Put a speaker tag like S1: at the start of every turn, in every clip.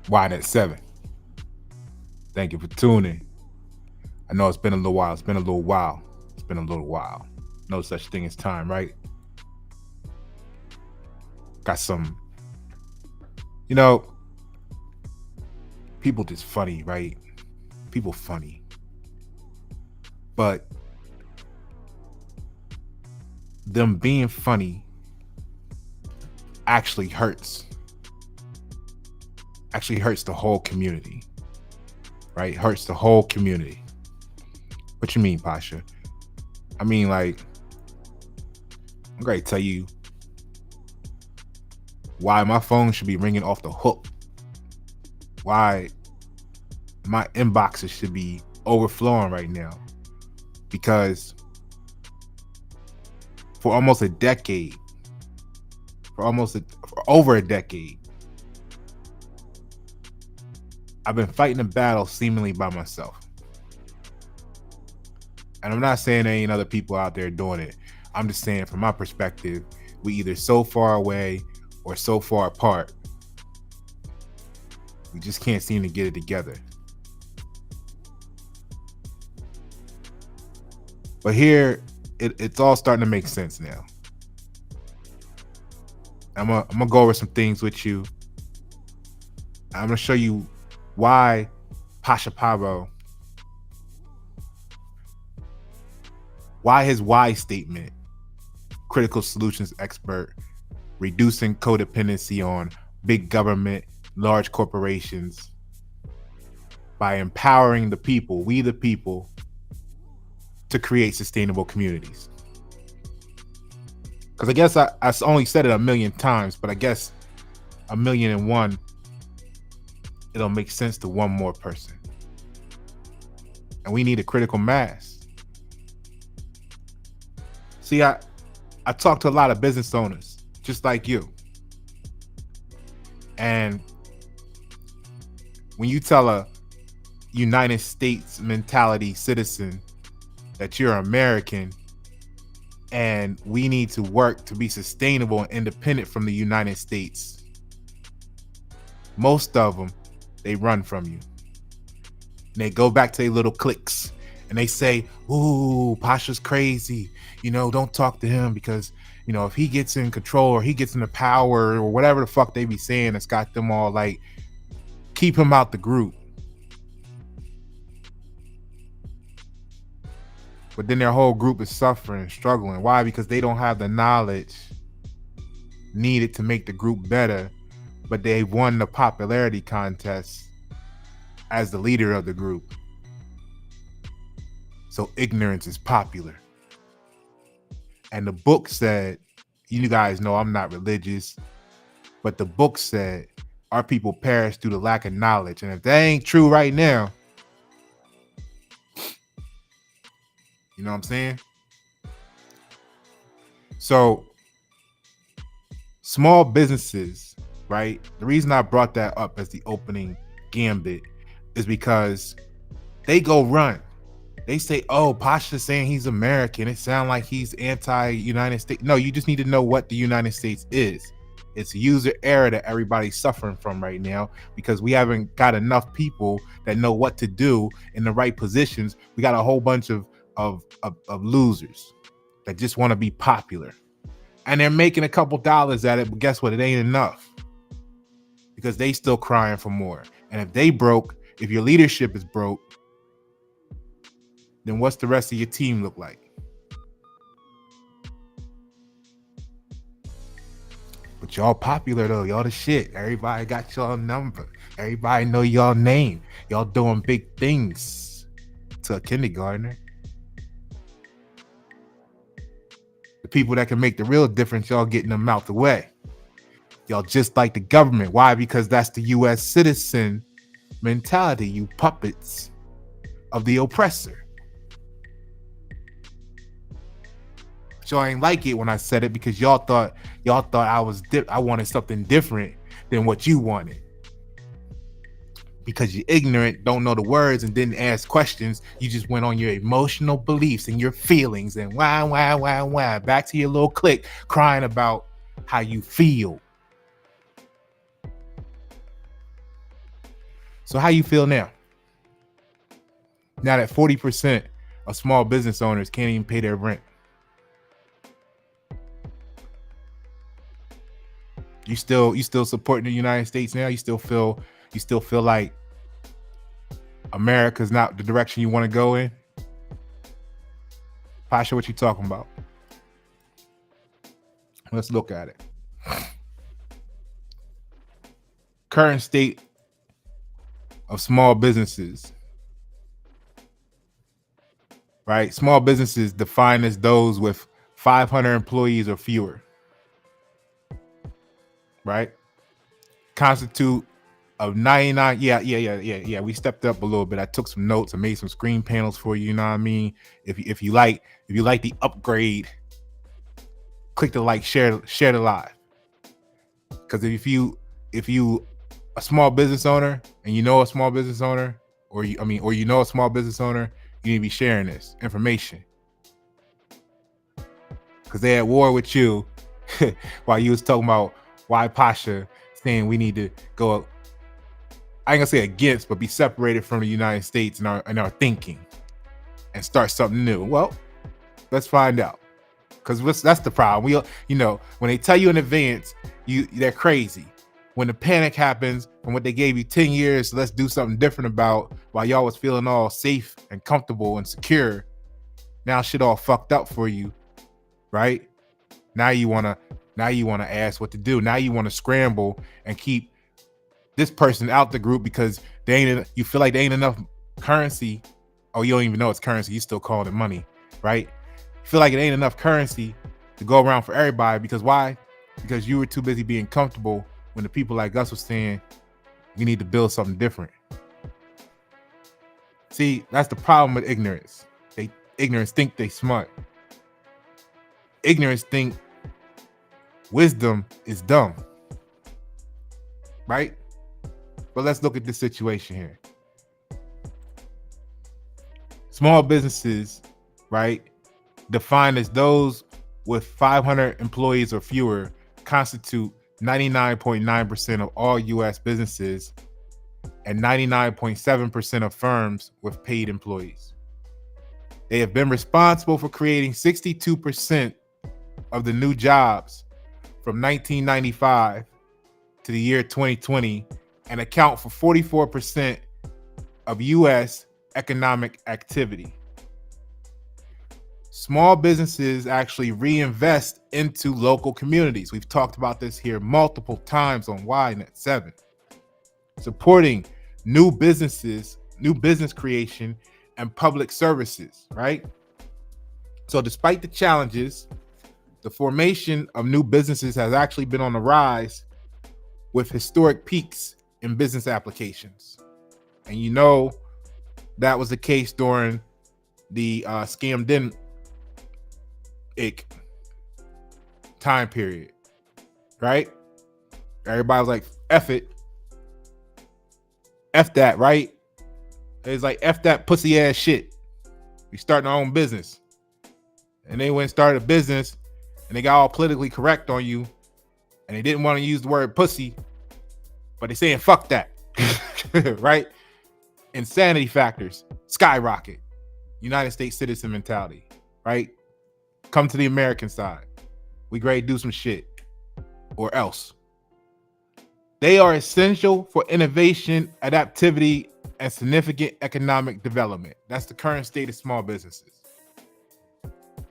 S1: Wine at 7. Thank you for tuning. I know it's been a little while. It's been a little while. It's been a little while. No such thing as time, right? Got some, you know, people just funny, right? People funny. But them being funny actually hurts. Actually hurts the whole community, right? Hurts the whole community. What you mean, Pasha? I mean, like, I'm going to tell you why my phone should be ringing off the hook. Why my inboxes should be overflowing right now. Because for almost a decade, for over a decade, I've been fighting a battle seemingly by myself. And I'm not saying there ain't other people out there doing it. I'm just saying from my perspective, we either so far away or so far apart. We just can't seem to get it together. But here, it's all starting to make sense now. I'm gonna go over some things with you. I'm gonna show you why Pasha Pablo, why his why statement, critical solutions expert, reducing codependency on big government, large corporations, by empowering the people, we the people, to create sustainable communities. Because I guess I only said it a million times, but I guess 1,000,001, it'll make sense to one more person. And we need a critical mass. See, I talk to a lot of business owners, just like you. And when you tell a United States mentality citizen that you're American and we need to work to be sustainable and independent from the United States, most of them, they run from you. And they go back to their little cliques and they say, ooh, Pasha's crazy. Don't talk to him because, if he gets in control or he gets into power or whatever the fuck they be saying, it's got them all like, keep him out the group. But then their whole group is suffering, struggling. Why? Because they don't have the knowledge needed to make the group better, but they won the popularity contest as the leader of the group. So ignorance is popular. And the book said, you guys know I'm not religious, but the book said our people perish through the lack of knowledge. And if that ain't true right now, you know what I'm saying? So small businesses, right? The reason I brought that up as the opening gambit is because they go run. They say, oh, Pasha's saying he's American. It sounds like he's anti-United States. No, you just need to know what the United States is. It's user error that everybody's suffering from right now because we haven't got enough people that know what to do in the right positions. We got a whole bunch of losers that just want to be popular. And they're making a couple dollars at it, but guess what? It ain't enough because they still crying for more. And if they broke, if your leadership is broke, then what's the rest of your team look like? But y'all popular though, y'all the shit. Everybody got y'all number. Everybody know y'all name. Y'all doing big things to a kindergartner. The people that can make the real difference, y'all getting them out the way. Y'all just like the government. Why? Because that's the U.S. citizen mentality, you puppets of the oppressor. But y'all ain't like it when I said it because y'all thought I wanted something different than what you wanted. Because you're ignorant, don't know the words, and didn't ask questions. You just went on your emotional beliefs and your feelings and why. Back to your little clique crying about how you feel. So how you feel now? Now that 40% of small business owners can't even pay their rent. You still supporting the United States now? You still feel like America's not the direction you want to go in? Pasha, what you talking about? Let's look at it. Current state of small businesses. Right? Small businesses defined as those with 500 employees or fewer. Right? Constitute of 99. Yeah. We stepped up a little bit. I took some notes. I made some screen panels for you. You know what I mean? If you like the upgrade, click the like, share the live. Because if you a small business owner and you know a small business owner, or you know a small business owner, you need to be sharing this information. Because they at war with you while you was talking about why Pasha saying we need to go, I ain't gonna say against, but be separated from the United States and our thinking and start something new. Well, let's find out. Because that's the problem. When they tell you in advance, they're crazy. When the panic happens from what they gave you 10 years, let's do something different about, while y'all was feeling all safe and comfortable and secure. Now shit all fucked up for you, right? Now you wanna ask what to do. Now you wanna scramble and keep this person out the group because you feel like there ain't enough currency. Oh, you don't even know it's currency. You still calling it money, right? You feel like it ain't enough currency to go around for everybody. Because why? Because you were too busy being comfortable when the people like us were saying we need to build something different. See, that's the problem with ignorance. Ignorance think they smart. Ignorance think wisdom is dumb. Right? But let's look at this situation here. Small businesses, right, defined as those with 500 employees or fewer, constitute 99.9% of all U.S. businesses and 99.7% of firms with paid employees. They have been responsible for creating 62% of the new jobs from 1995 to the year 2020 and account for 44% of U.S. economic activity. Small businesses actually reinvest into local communities. We've talked about this here multiple times on YNet 7. Supporting new businesses, new business creation, and public services, right? So despite the challenges, the formation of new businesses has actually been on the rise with historic peaks in business applications. And you know that was the case during the scammed time period, right? Everybody was like, F it. F that, right? It's like, F that pussy ass shit. We starting our own business. And they went and started a business and they got all politically correct on you and they didn't want to use the word pussy, but they saying fuck that. Right? Insanity factors skyrocket. United States citizen mentality, right? Come to the American side. We ready to do some shit or else. They are essential for innovation, adaptivity, and significant economic development. That's the current state of small businesses.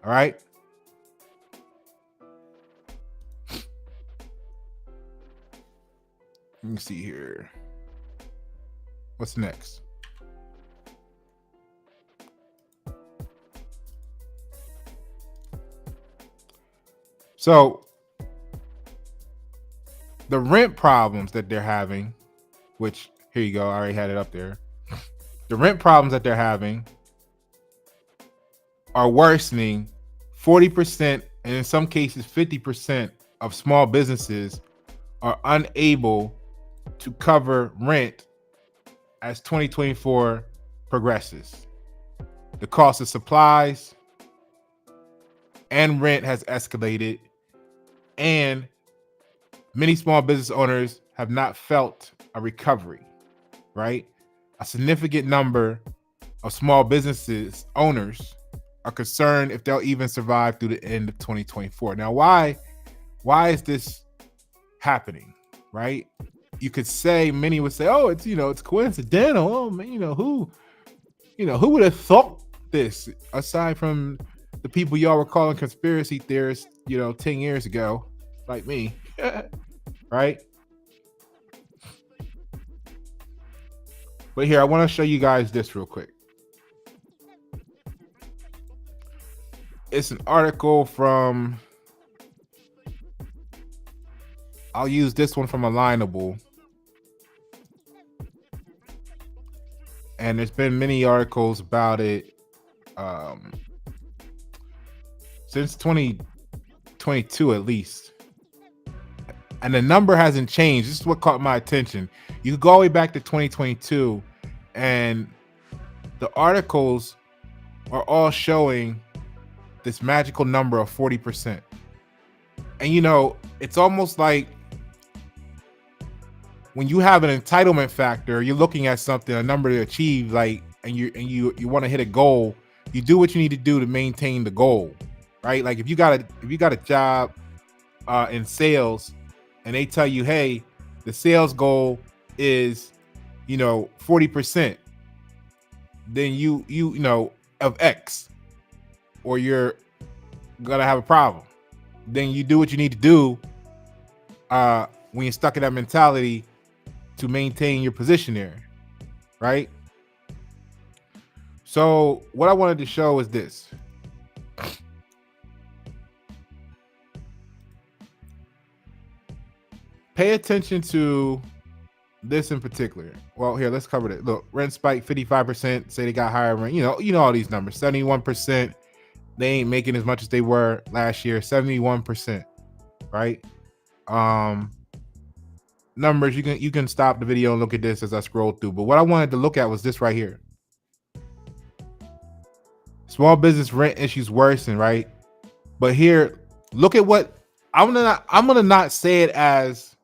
S1: All right. Let me see here. What's next? So the rent problems that they're having, which here you go, I already had it up there. The rent problems that they're having are worsening. 40% and in some cases 50% of small businesses are unable to cover rent as 2024 progresses. The cost of supplies and rent has escalated, and many small business owners have not felt a recovery. right? A significant number of small businesses owners are concerned if they'll even survive through the end of 2024. Now, why is this happening, right? You could say, many would say, oh, it's coincidental. Oh man, who would have thought this, aside from the people y'all were calling conspiracy theorists, 10 years ago, like me, right? But here, I want to show you guys this real quick. It's an article from, I'll use this one from Alignable. And there's been many articles about it since 2022 at least. And the number hasn't changed. This is what caught my attention. You could go all the way back to 2022, and the articles are all showing this magical number of 40%. And it's almost like when you have an entitlement factor, you're looking at something, a number to achieve, like, and you want to hit a goal, you do what you need to do to maintain the goal, right? Like if you got a job in sales, and they tell you, hey, the sales goal is 40%, then you of X, or you're gonna have a problem. Then you do what you need to do when you're stuck in that mentality to maintain your position there, right? So what I wanted to show is this. Pay attention to this in particular. Well, here, let's cover it. Look, rent spike 55%, say they got higher rent. All these numbers. 71%, they ain't making as much as they were last year. 71%, right? Numbers, you can stop the video and look at this as I scroll through. But what I wanted to look at was this right here. Small business rent issues worsen, right? But here, look at what I'm gonna not say it as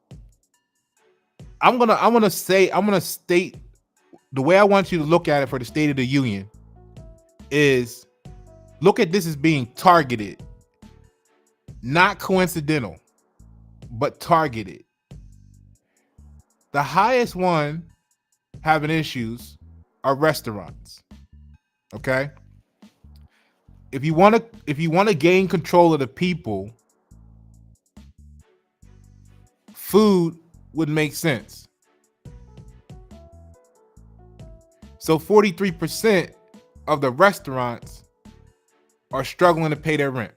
S1: I'm gonna state the way I want you to look at it for the State of the Union is, look at this as being targeted, not coincidental, but targeted. The highest one having issues are restaurants. Okay. If you want to gain control of the people, food would make sense. So 43% of the restaurants are struggling to pay their rent.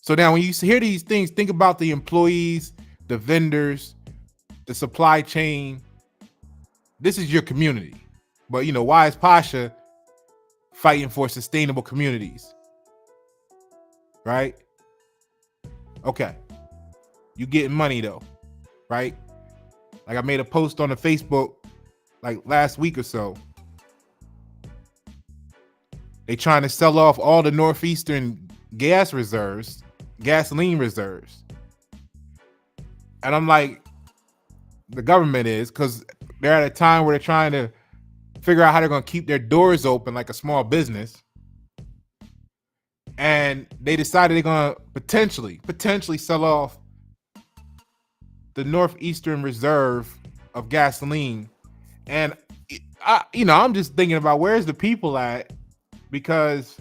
S1: So now when you hear these things, think about the employees, the vendors, the supply chain. This is your community. But why is Pasha fighting for sustainable communities? Right? Okay. You getting money though, right? Like I made a post on the Facebook like last week or so. They trying to sell off all the Northeastern gasoline reserves. And I'm like, the government is, because they're at a time where they're trying to figure out how they're going to keep their doors open like a small business. And they decided they're going to potentially sell off the Northeastern reserve of gasoline. And I'm just thinking about, where's the people at? Because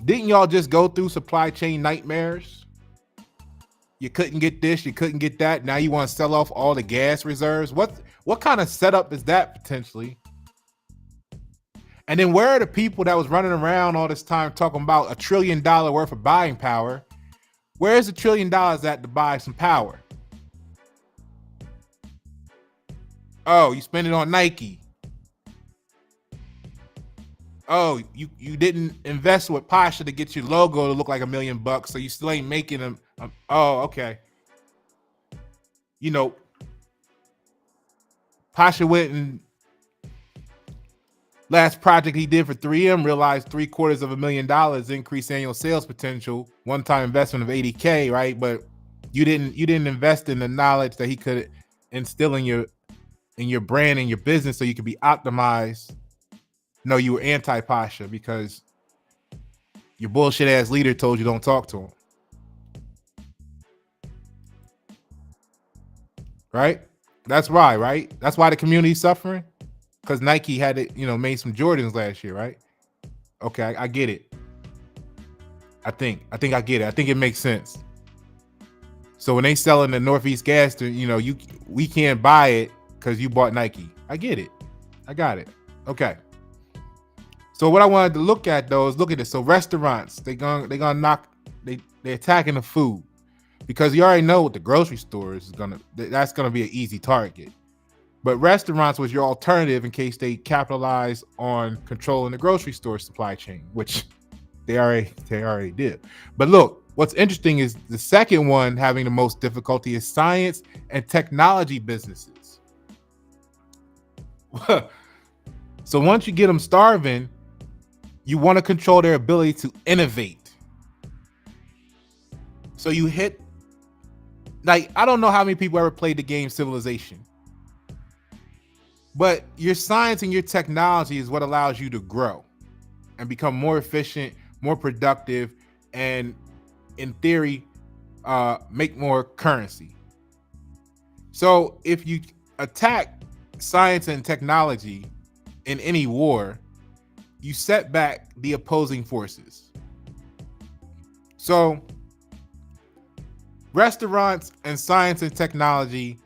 S1: didn't y'all just go through supply chain nightmares? You couldn't get this, you couldn't get that. Now you want to sell off all the gas reserves? What kind of setup is that potentially? And then where are the people that was running around all this time talking about $1 trillion worth of buying power? Where's the $1 trillion at to buy some power? Oh, you spend it on Nike. Oh, you didn't invest with Pasha to get your logo to look like $1 million, so you still ain't making them. Oh, okay. Pasha went and last project he did for 3M realized $750,000 increased annual sales potential, one-time investment of $80K, right? But you didn't invest in the knowledge that he could instill in your brand and your business so you can be optimized. No, you were anti-Pasha because your bullshit ass leader told you don't talk to him. Right? That's why, right? That's why the community's suffering. Because Nike had it, made some Jordans last year, right? Okay, I get it. I think I get it. I think it makes sense. So when they selling the Northeast gas, we can't buy it because you bought Nike. I get it. I got it. Okay. So what I wanted to look at though is look at this. So restaurants, they're attacking the food because you already know what the grocery store is that's gonna be an easy target. But restaurants was your alternative in case they capitalize on controlling the grocery store supply chain, which they already did. But look, what's interesting is the second one having the most difficulty is science and technology businesses. So once you get them starving, you want to control their ability to innovate. So you hit, like, I don't know how many people ever played the game Civilization, but your science and your technology is what allows you to grow and become more efficient, more productive, and in theory, make more currency. So if you attack science and technology in any war, you set back the opposing forces. So restaurants and science and technology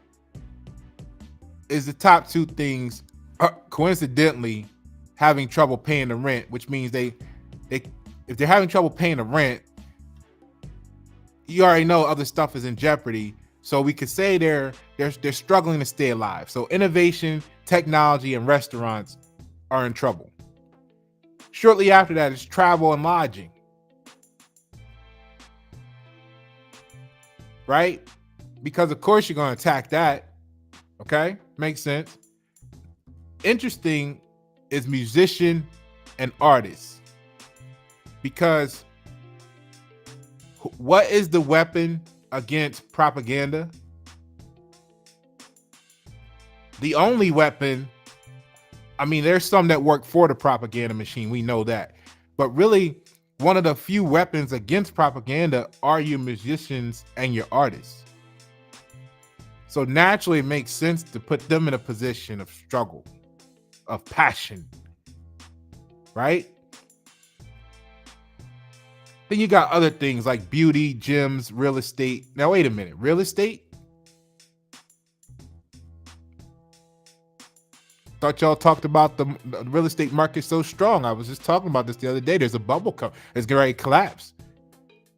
S1: is the top two things, coincidentally, having trouble paying the rent, which means if they're having trouble paying the rent, you already know other stuff is in jeopardy. So we could say they're struggling to stay alive. So innovation, technology, and restaurants are in trouble. Shortly after that is travel and lodging. Right? Because of course you're going to attack that. Okay? Makes sense. Interesting is musician and artists. Because what is the weapon against propaganda? The only weapon, I mean, there's some that work for the propaganda machine. We know that. But really, one of the few weapons against propaganda are your musicians and your artists. So naturally, it makes sense to put them in a position of struggle, of passion, right? Then you got other things like beauty, gyms, real estate. Now, wait a minute. Real estate? Thought y'all talked about the real estate market so strong. I was just talking about this the other day. There's a bubble it's getting ready to collapse.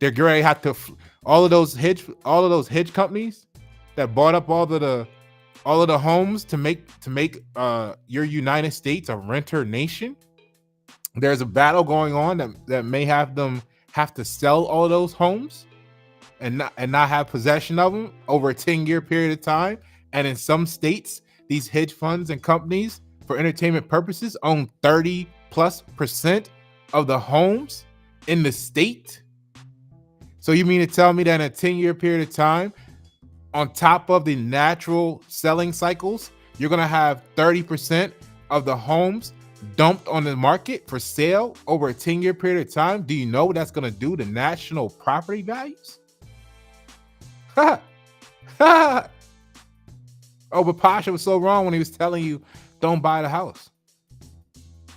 S1: They're getting ready to have to all of those hedge companies that bought up all of the homes to make your United States a renter nation. There's a battle going on that may have them have to sell all of those homes and not have possession of them over a 10-year period of time. And in some states, these hedge funds and companies for entertainment purposes own 30+% of the homes in the state. So you mean to tell me that in a 10-year period of time, on top of the natural selling cycles, you're going to have 30% of the homes dumped on the market for sale over a 10-year period of time? Do you know what that's going to do to national property values? Oh, but Pasha was so wrong when he was telling you don't buy the house.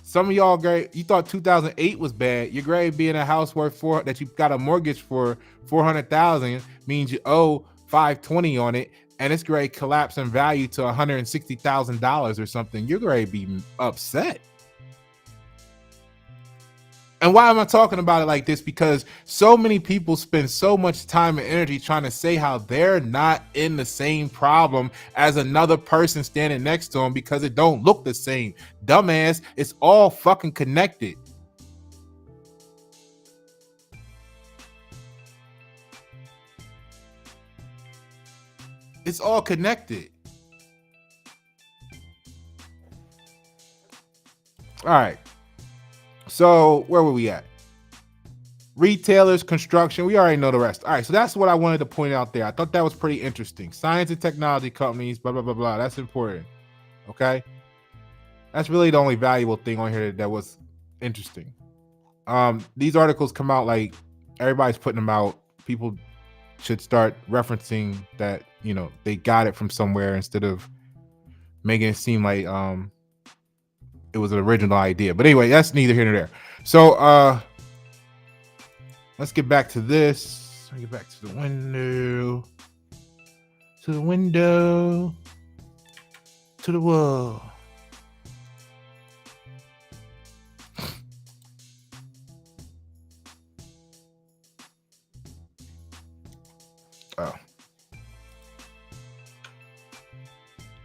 S1: Some of y'all, you thought 2008 was bad. Your grade being a house worth that you got a mortgage for $400,000 means you owe $520 on it, and it's grade collapse in value to $160,000 or something. You're grade be upset. And why am I talking about it like this? Because so many people spend so much time and energy trying to say how they're not in the same problem as another person standing next to them because it don't look the same. Dumbass, it's all fucking connected. It's all connected. All right. So where were we at? retailers, construction. We already know the rest. All right, so that's what I wanted to point out there. I thought that was pretty interesting. Science and technology companies, blah, blah, blah, blah. That's important. Okay. That's really the only valuable thing on here that was interesting. These articles come out like everybody's putting them out. People should start referencing that, they got it from somewhere instead of making it seem like it was an original idea. But anyway, that's neither here nor there. So let's get back to this. Get back to the window. To the window. To the wall. Oh.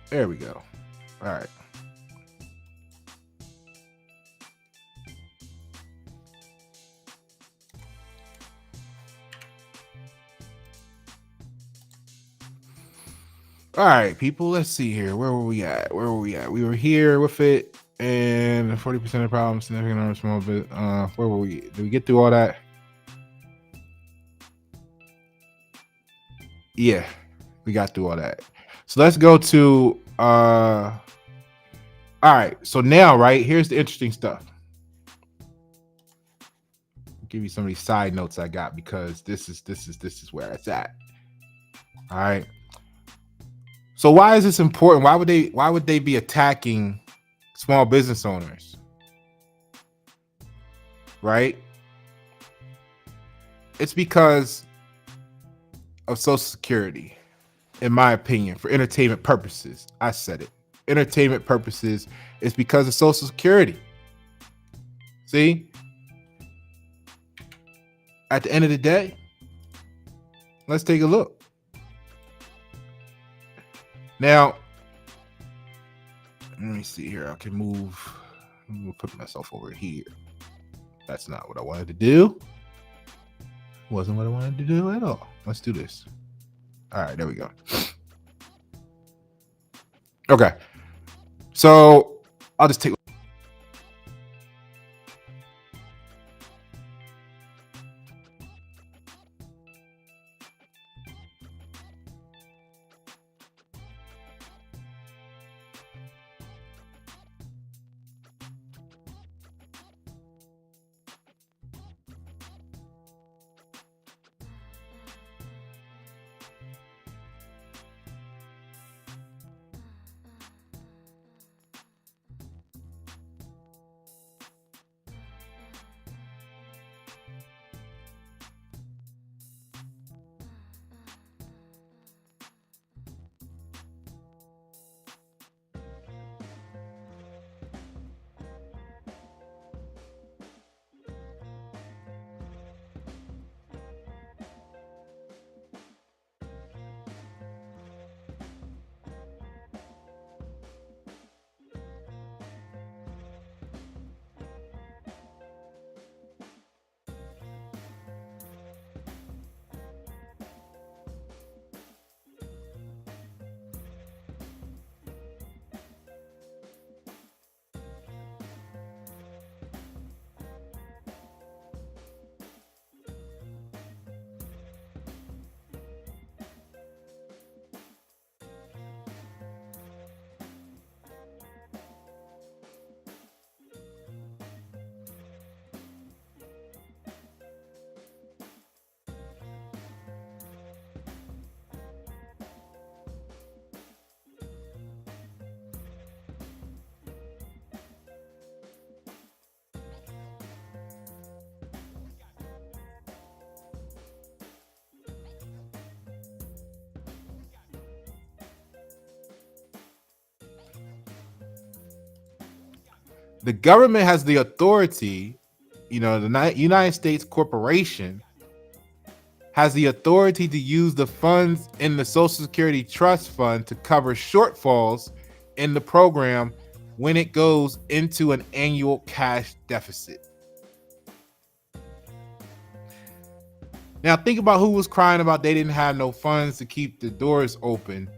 S1: There we go. All right. All right, people, let's see here. Where were we at? We were here with it, and 40% of the problem, significant or small bit. Where were we? Did we get through all that? Yeah, we got through all that. So let's go to all right. So now, right, here's the interesting stuff. I'll give you some of these side notes I got because this is where it's at. All right. So why is this important? Why would they be attacking small business owners? Right? It's because of Social Security, in my opinion, for entertainment purposes. I said it. Entertainment purposes. It's because of Social Security. See? At the end of the day, let's take a look. Now, let me see here. I can move. I'm gonna put myself over here. That's not what I wanted to do. Wasn't what I wanted to do at all. Let's do this. All right, there we go. Okay. So I'll just take. The government has the authority, the United States corporation has the authority to use the funds in the Social Security Trust Fund to cover shortfalls in the program when it goes into an annual cash deficit. Now think about who was crying about they didn't have no funds to keep the doors open.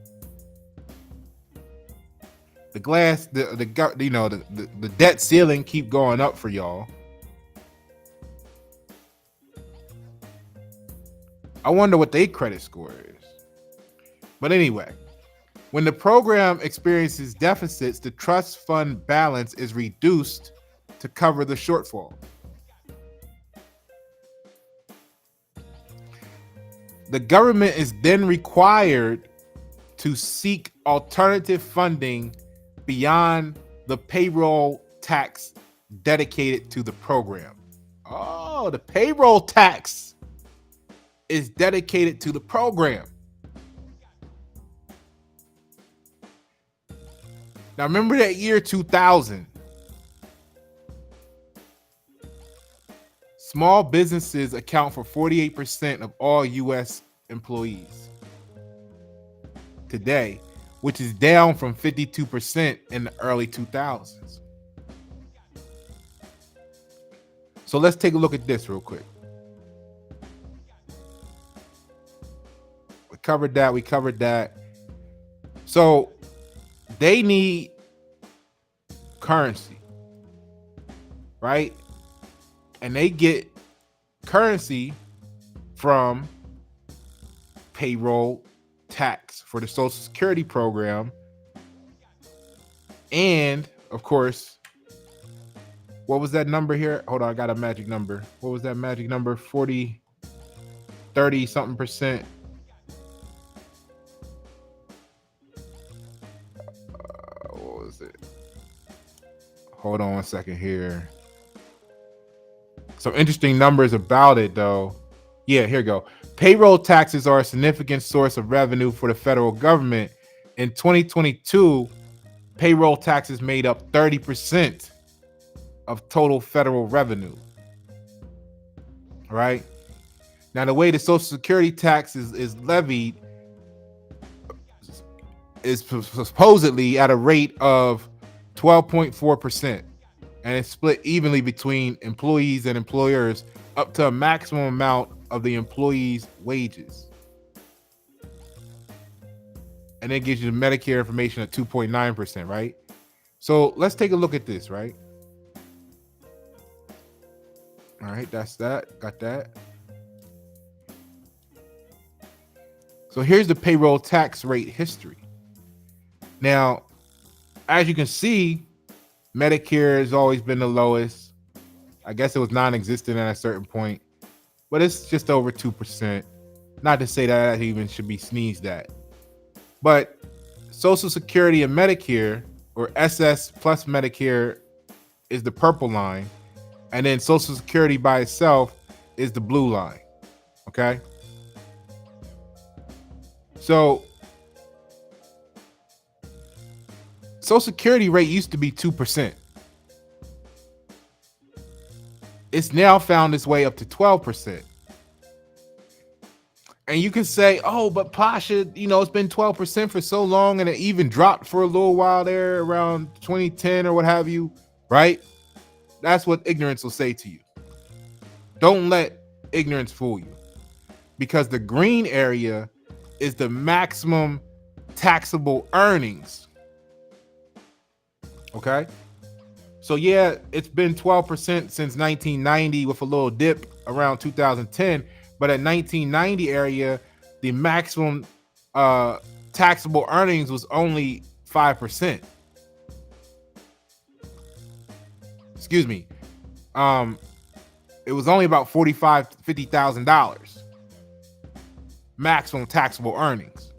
S1: The glass, the debt ceiling keep going up for y'all. I wonder what their credit score is. But anyway, when the program experiences deficits, the trust fund balance is reduced to cover the shortfall. The government is then required to seek alternative funding beyond the payroll tax dedicated to the program. Oh, the payroll tax is dedicated to the program. Now, remember that year 2000. Small businesses account for 48% of all U.S. employees today, which is down from 52% in the early 2000s. So let's take a look at this real quick. We covered that. So they need currency, right? And they get currency from payroll tax for the Social Security program. And of course, what was that number here? Hold on, I got a magic number. What was that magic number? 40, 30 something percent. What was it? Hold on one second here. Some interesting numbers about it, though. Yeah, here we go. Payroll taxes are a significant source of revenue for the federal government. In 2022, payroll taxes made up 30% of total federal revenue. All right. Now, the way the Social Security tax is levied is supposedly at a rate of 12.4%. And it's split evenly between employees and employers up to a maximum amount of the employee's wages. And it gives you the Medicare information at 2.9%, right? So let's take a look at this, right? All right, that's that. Got that. So here's the payroll tax rate history. Now, as you can see, Medicare has always been the lowest. I guess it was non-existent at a certain point, but it's just over 2%. Not to say that even should be sneezed at. But Social Security and Medicare, or SS plus Medicare, is the purple line. And then Social Security by itself is the blue line. Okay? So Social Security rate used to be 2%. It's now found its way up to 12%. And you can say, oh, but Pasha, it's been 12% for so long, and it even dropped for a little while there around 2010 or what have you, right? That's what ignorance will say to you. Don't let ignorance fool you, because the green area is the maximum taxable earnings. Okay? So yeah, it's been 12% since 1990 with a little dip around 2010. But at 1990 area, the maximum taxable earnings was only 5%. Excuse me. It was only about $50,000 maximum taxable earnings.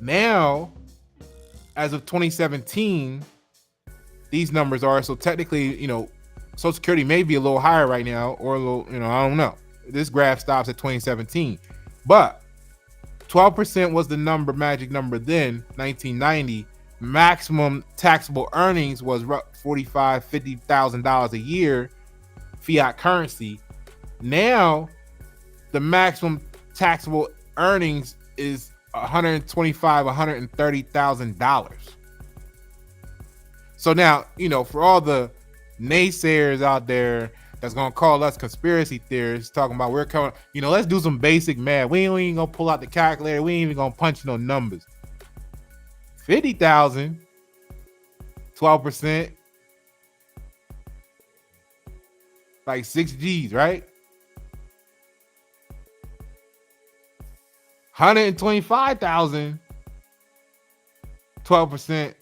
S1: Now, as of 2017, these numbers are, so technically, Social Security may be a little higher right now, or a little, I don't know. This graph stops at 2017, but 12% was the magic number then, 1990. Maximum taxable earnings was $50,000 a year, fiat currency. Now, the maximum taxable earnings is $130,000. So now, for all the naysayers out there that's gonna call us conspiracy theorists, talking about we're coming, let's do some basic math. We ain't even gonna pull out the calculator. We ain't even gonna punch no numbers. 50,000, 12%, like 6 G's, right? 125,000, 12%.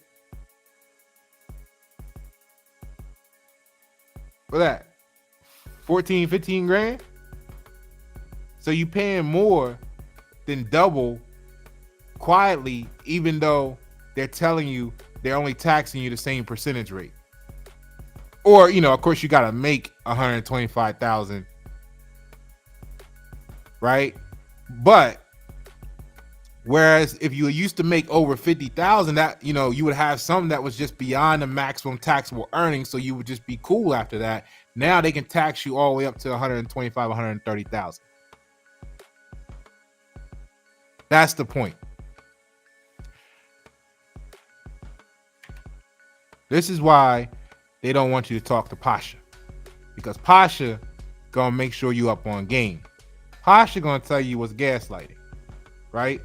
S1: For that, 14, 15 grand. So you paying more than double quietly, even though they're telling you they're only taxing you the same percentage rate. Or, of course you got to make 125,000, right? But whereas if you used to make over 50,000, that, you would have some that was just beyond the maximum taxable earnings. So you would just be cool after that. Now they can tax you all the way up to 125, 130,000. That's the point. This is why they don't want you to talk to Pasha, because Pasha gonna make sure you up on game. Pasha gonna tell you what's gaslighting, right?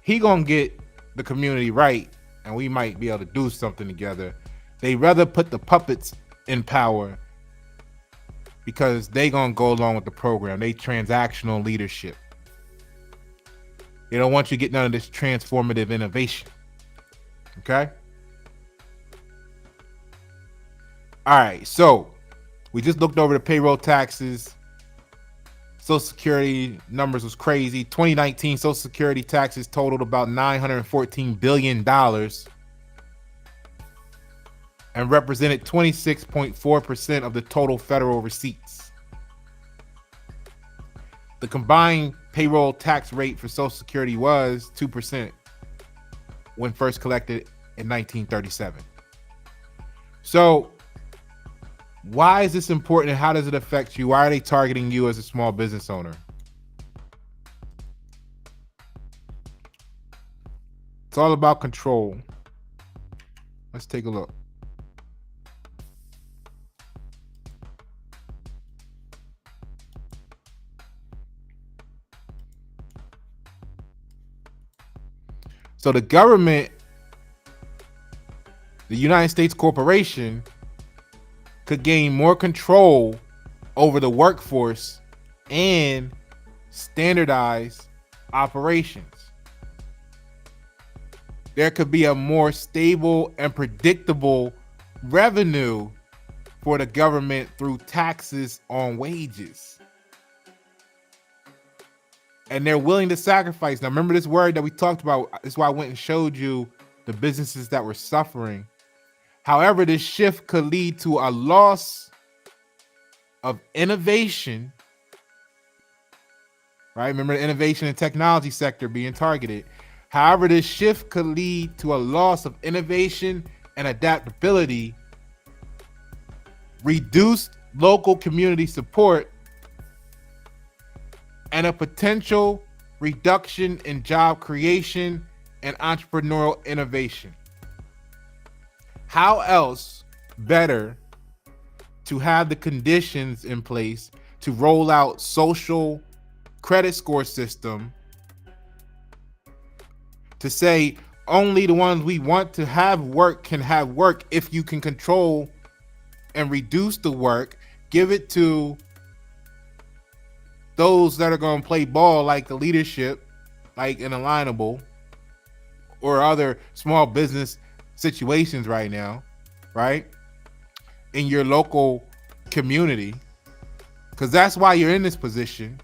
S1: He gonna get the community right, and we might be able to do something together. They rather put the puppets in power because they gonna go along with the program. They transactional leadership. They don't want you to get none of this transformative innovation. Okay? All right, so we just looked over the payroll taxes. Social Security numbers was crazy. 2019 Social Security taxes totaled about $914 billion and represented 26.4% of the total federal receipts. The combined payroll tax rate for Social Security was 2% when first collected in 1937. So why is this important and how does it affect you? Why are they targeting you as a small business owner? It's all about control. Let's take a look. So the government, the United States corporation, could gain more control over the workforce and standardize operations. There could be a more stable and predictable revenue for the government through taxes on wages. And they're willing to sacrifice. Now, remember this word that we talked about. This is why I went and showed you the businesses that were suffering. However, this shift could lead to a loss of innovation, right? Remember the innovation and technology sector being targeted. However, this shift could lead to a loss of innovation and adaptability, reduced local community support, and a potential reduction in job creation and entrepreneurial innovation. How else better to have the conditions in place to roll out social credit score system to say only the ones we want to have work can have work if you can control and reduce the work, give it to those that are going to play ball like the leadership, like an Alignable or other small business situations right now, right? In your local community, because that's why you're in this position,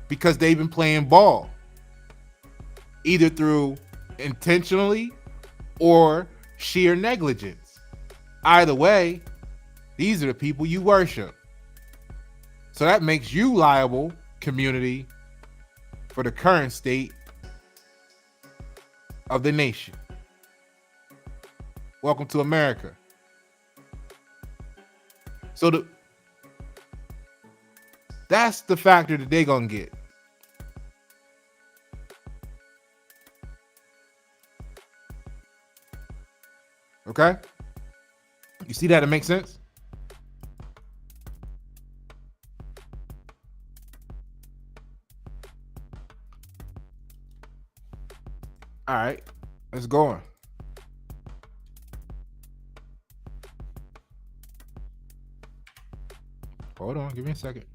S1: because they've been playing ball either through intentionally or sheer negligence. Either way, these are the people you worship. So that makes you liable, community, for the current state of the nation. Welcome to America. So that's the factor that they're gonna get. Okay? You see that? It makes sense? All right, let's go on. Hold on, give me a second.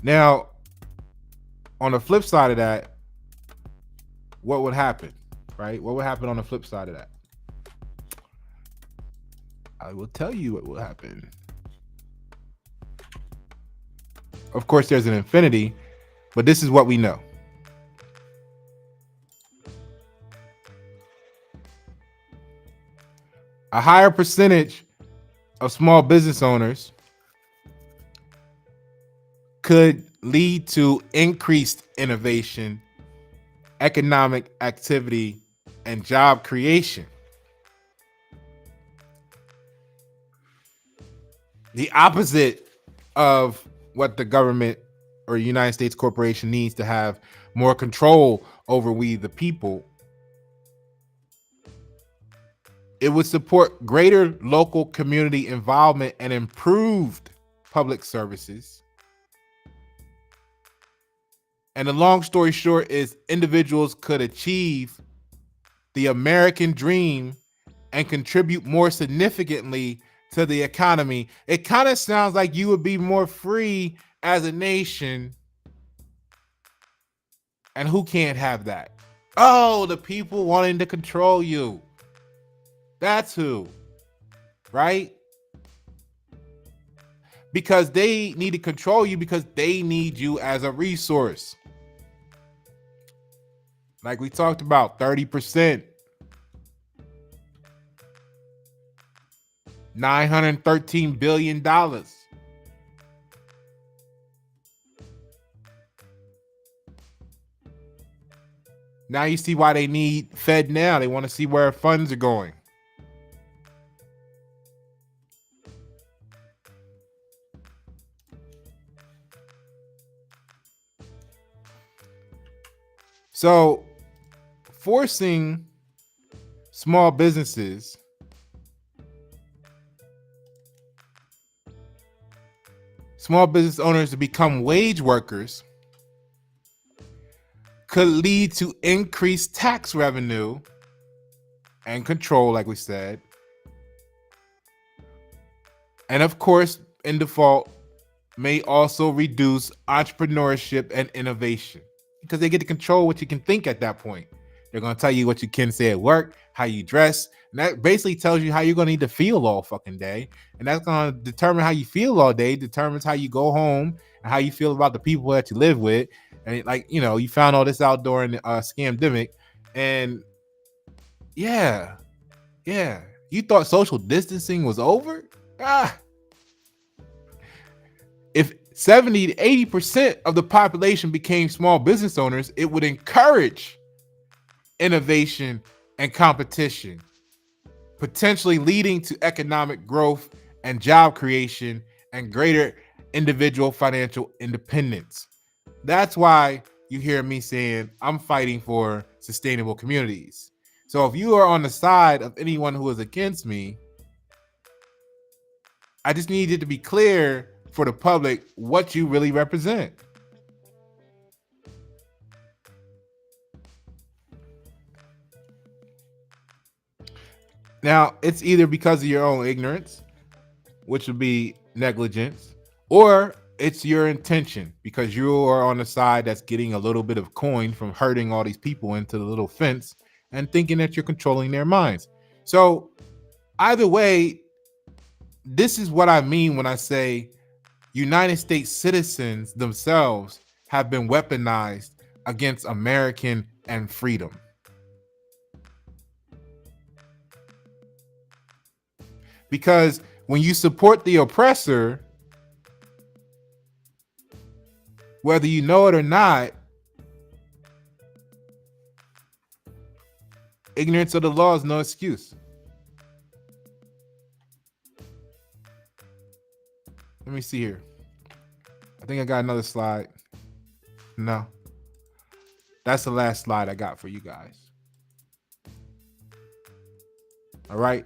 S1: Now, on the flip side of that, what would happen, right? What would happen on the flip side of that? I will tell you what will happen. Of course, there's an infinity, but this is what we know. A higher percentage of small business owners could lead to increased innovation, economic activity, and job creation. The opposite of what the government or United States corporation needs to have more control over we the people. It would support greater local community involvement and improved public services. And the long story short is individuals could achieve the American dream and contribute more significantly to the economy. It kind of sounds like you would be more free as a nation. And who can't have that? Oh, the people wanting to control you. That's who, right? Because they need to control you because they need you as a resource. Like we talked about, 30%. $913 billion. Now you see why they need Fed now. They want to see where funds are going. So forcing small business owners to become wage workers could lead to increased tax revenue and control, like we said. And of course, in default, may also reduce entrepreneurship and innovation because they get to control what you can think at that point. They're going to tell you what you can say at work, how you dress. And that basically tells you how you're going to need to feel all fucking day. And that's going to determine how you feel all day, determines how you go home and how you feel about the people that you live with. And like, you know, you found all this out during the scamdemic. And yeah. You thought social distancing was over? If 70 to 80% of the population became small business owners, it would encourage innovation and competition, potentially leading to economic growth and job creation and greater individual financial independence. That's why you hear me saying I'm fighting for sustainable communities. So if you are on the side of anyone who is against me, I just need it to be clear for the public what you really represent. Now, it's either because of your own ignorance, which would be negligence, or it's your intention because you are on the side that's getting a little bit of coin from herding all these people into the little fence and thinking that you're controlling their minds. So either way, this is what I mean when I say United States citizens themselves have been weaponized against American and freedom. Because when you support the oppressor, whether you know it or not, ignorance of the law is no excuse. Let me see here. I think I got another slide. No. That's the last slide I got for you guys. All right.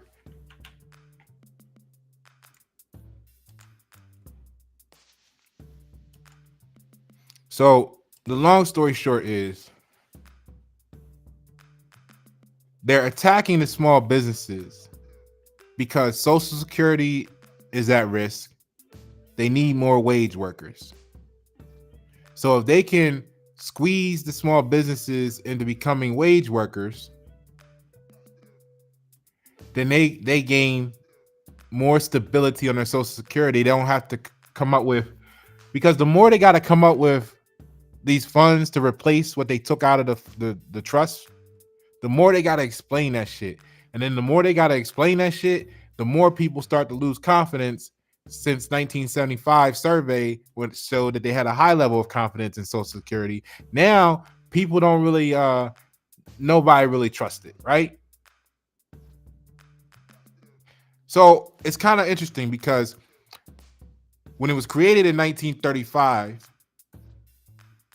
S1: So the long story short is they're attacking the small businesses because Social Security is at risk. They need more wage workers. So if they can squeeze the small businesses into becoming wage workers, then they gain more stability on their social security. They don't have to come up with, because the more they got to come up with these funds to replace what they took out of the trust, the more they got to explain that shit. And then the more they got to explain that shit, the more people start to lose confidence. Since 1975 survey which showed that they had a high level of confidence in social security, now people don't really nobody really trusts it, right? So it's kind of interesting because when it was created in 1935,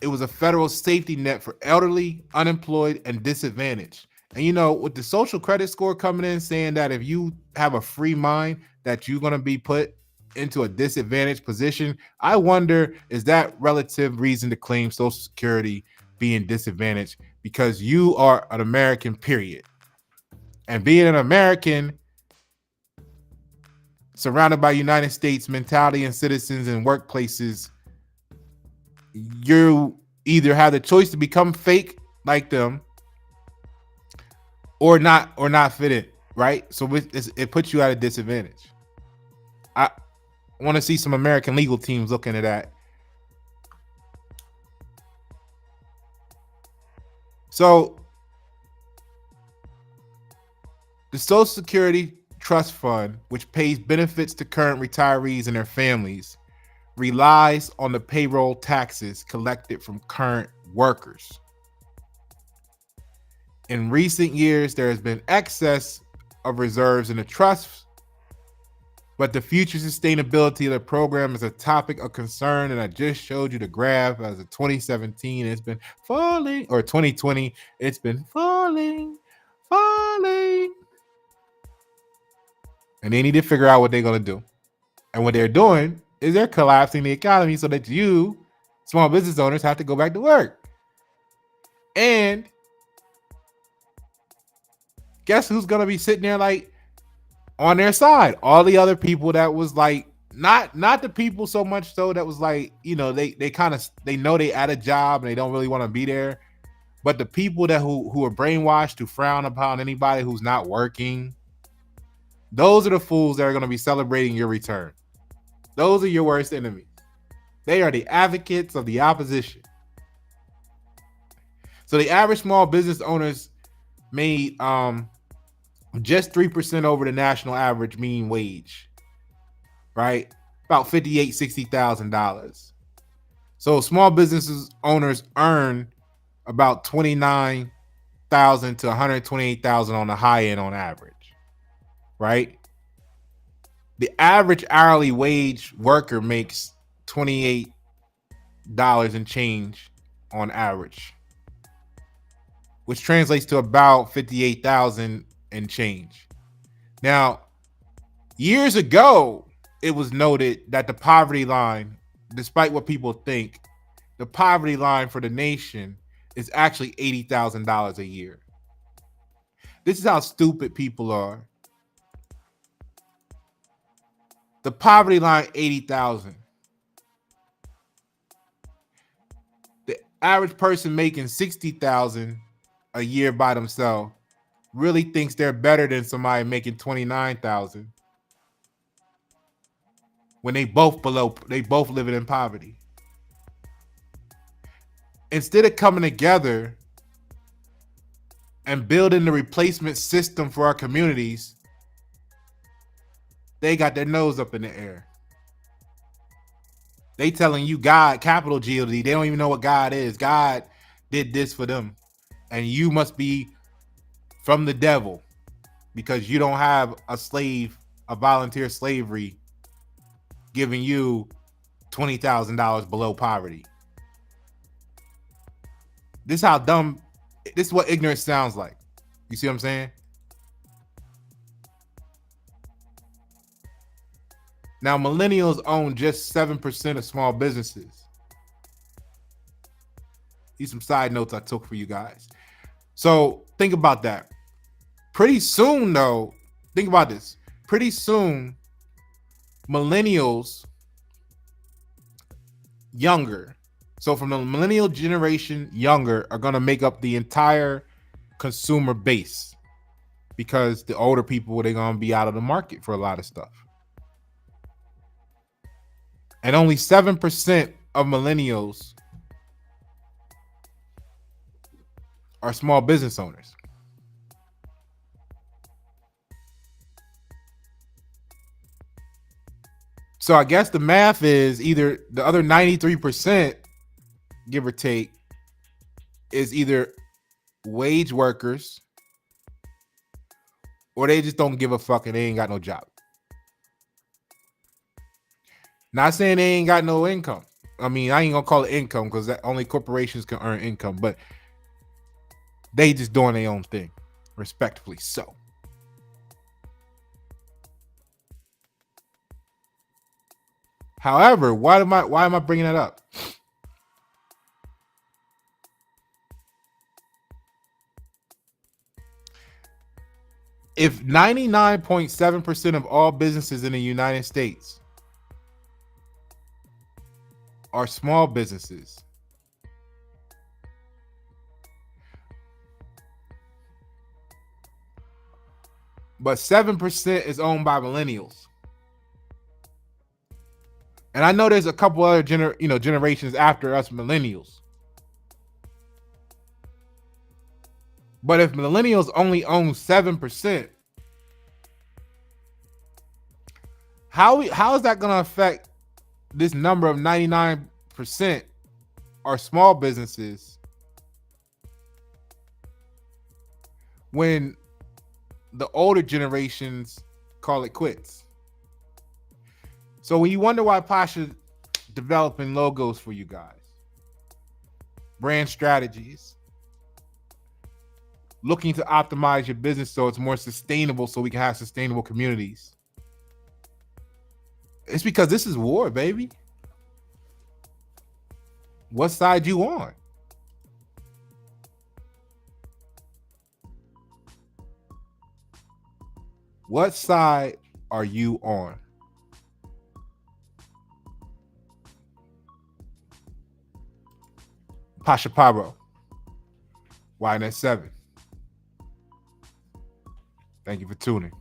S1: it was a federal safety net for elderly, unemployed, and disadvantaged. And you know, with the social credit score coming in saying that if you have a free mind, that you're going to be put into a disadvantaged position, I wonder, is that relative reason to claim Social Security being disadvantaged because you are an American, period. And being an American, surrounded by United States mentality and citizens and workplaces, you either have the choice to become fake like them or not fit in, right? So it puts you at a disadvantage. I want to see some American legal teams looking at that. So the Social Security Trust Fund, which pays benefits to current retirees and their families, relies on the payroll taxes collected from current workers. In recent years, there has been excess of reserves in the trust, but the future sustainability of the program is a topic of concern. And I just showed you the graph as of 2017, it's been falling, or 2020, it's been falling. And they need to figure out what they're going to do. And what they're doing is they're collapsing the economy so that you, small business owners, have to go back to work. And guess who's going to be sitting there like on their side? All the other people that was like, not the people so much so that was like, you know, they kind of, they know they at a job and they don't really want to be there. But the people that who are brainwashed to frown upon anybody who's not working, those are the fools that are going to be celebrating your return. Those are your worst enemies. They are the advocates of the opposition. So the average small business owners made just 3% over the national average mean wage, right? About $58,000-$60,000. So small businesses owners earn about $29,000 to $128,000 on the high end on average, right? The average hourly wage worker makes $28 and change on average, which translates to about $58,000 and change. Now, years ago, it was noted that the poverty line, despite what people think, the poverty line for the nation is actually $80,000 a year. This is how stupid people are. The poverty line, $80,000. The average person making $60,000 a year by themselves really thinks they're better than somebody making $29,000 when they both living in poverty. Instead of coming together and building the replacement system for our communities, they got their nose up in the air. They telling you God, capital G-O-D, they don't even know what God is. God did this for them. And you must be from the devil because you don't have a slave, a volunteer slavery giving you $20,000 below poverty. This is how dumb, this is what ignorance sounds like. You see what I'm saying? Now, millennials own just 7% of small businesses. These are some side notes I took for you guys. So think about that. Pretty soon, though, think about this. Pretty soon, millennials, younger, So from the millennial generation younger are going to make up the entire consumer base, because the older people, they're going to be out of the market for a lot of stuff. And only 7% of millennials are small business owners. So I guess the math is either the other 93%, give or take, is either wage workers or they just don't give a fuck and they ain't got no job. Not saying they ain't got no income. I mean, I ain't gonna call it income because only corporations can earn income, but they just doing their own thing, respectfully so. However, why am I bringing that up? If 99.7% of all businesses in the United States are small businesses, but 7% is owned by millennials. And I know there's a couple other generations after us millennials. But if millennials only own 7%, how is that going to affect this number of 99% are small businesses when the older generations call it quits? So when you wonder why Pasha developing logos for you guys, brand strategies, looking to optimize your business so it's more sustainable, so we can have sustainable communities, it's because this is war, baby. What side you on? What side are you on? Pasha Pablo, YNS7. Thank you for tuning.